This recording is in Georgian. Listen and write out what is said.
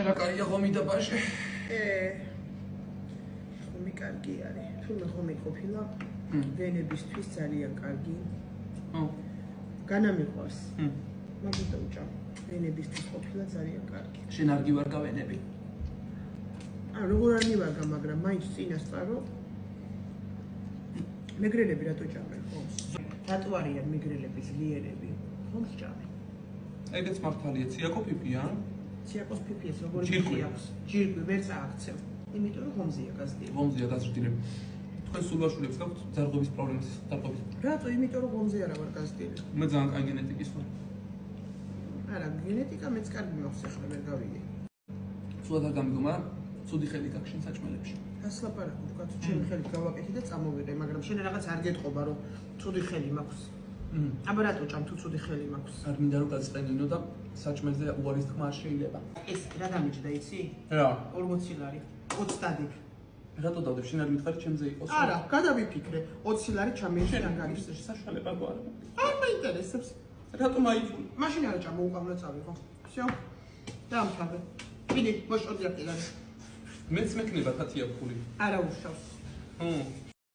რა კარგია ხომი და ბაშე. ხომი კარგი არის. თუმცა ხომი ყოფილა ვენებისთვის ძალიან კარგი. განამიყვარს. მაგიტო უჭა. ვენებისთვის ყოფილა ძალიან კარგი. შენ არ გივარგა ვენები? როგორ არ მივარგა, მაგრამ მაინც წინასწარო მეგრელები რატო ჭამენ ხომს? რატო არიან მეგრელები ძლიერები? ხომს ჭამენ. ეგეც მართალია, ციაკო ფიფია? ციაკოს ფიფიას როგორი ფიფი აქვს? ჯირკვი ვერ წააქცევ. იმიტომ რომ ხომზეა გაზრდილი. ხომზეა გაზრდილი. თქვენ სულაშულებს გაქვთ ძარღვების პრობლემის დარღვევის? რატო? იმიტომ რომ ხომზე არა ვარ გაზრდილი. მე ძალიან კაი გენეტიკის ვარ. არა, გენეტიკა მეც კარგი მაქვს, ახლა ვერ გავიგე. სულად არ გამიგომა, ცუდი ხელი გაქვს შენ საჭმელებში. ასლაპარაკო, ვთქვათ, ჩემი ხელით გავაკეთე და წამოვიდე, მაგრამ შენ რაღაც არ გეტყობა, რომ ცუდი ხელი მაქვს. აბა რატო ჭამ თუ ცუდი ხელი მაქვს? არ მინდა რომ გაწყენინო და საჭმელზე უარის თქმა არ შეიძლება. ეს რა დამიჯდა იცი? რა? 40 ლარი. 20 დადებ. რატო დავდებ? შენ არ მითხარი ჩემზე იყოს? არა, გადავიფიქრე. 20 ლარი ჩამეში ანგარიშში. საშუალება გვარ. არ მაინტერესებს. რატომ აიწული? მაშინ არა ჭამ უკავნა წავიღო. всё. დამთავრე. ვიდი, მოშორდი აფილარი. მეც მექნება 10 ფული. არა უშავს.